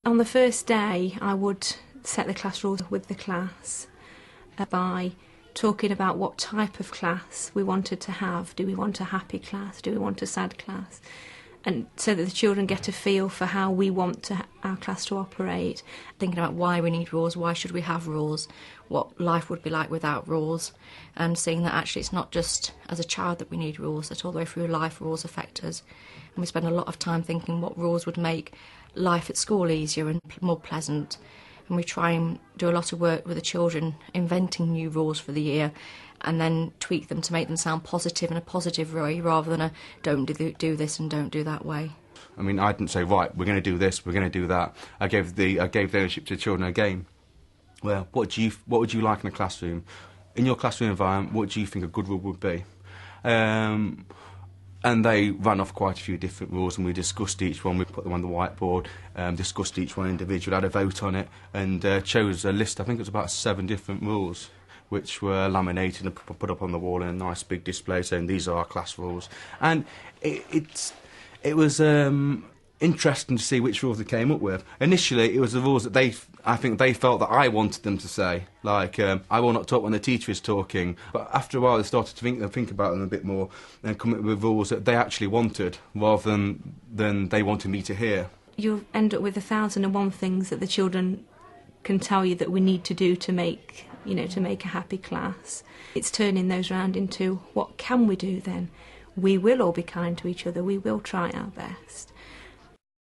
On the first day, I would set the class rules with the class by talking about what type of class we wanted to have. Do we want a happy class? Do we want a sad class? And so that the children get a feel for how we want our class to operate. Thinking about why we need rules, why should we have rules, what life would be like without rules, and seeing that actually it's not just as a child that we need rules, that all the way through life rules affect us. And we spend a lot of time thinking what rules would make life at school easier and more pleasant. And we try and do a lot of work with the children, inventing new rules for the year, and then tweak them to make them sound positive in a positive way rather than a don't do this and don't do that way. I mean, I didn't say, right, we're going to do this, we're going to do that. I gave the ownership to the children a game. Well, what would you like in a classroom? In your classroom environment, what do you think a good rule would be? And they ran off quite a few different rules, and we discussed each one. We put them on the whiteboard, discussed each one individually, had a vote on it, and chose a list. I think it was about 7 different rules, which were laminated and put up on the wall in a nice big display saying these are our class rules. And it was interesting to see which rules they came up with. Initially, it was the rules that I think they felt that I wanted them to say, like, I will not talk when the teacher is talking. But after a while, they started to think about them a bit more and come up with rules that they actually wanted, rather than they wanted me to hear. You'll end up with 1,001 things that the children can tell you that we need to do to make a happy class. It's turning those round into what can we do then? We will all be kind to each other, we will try our best.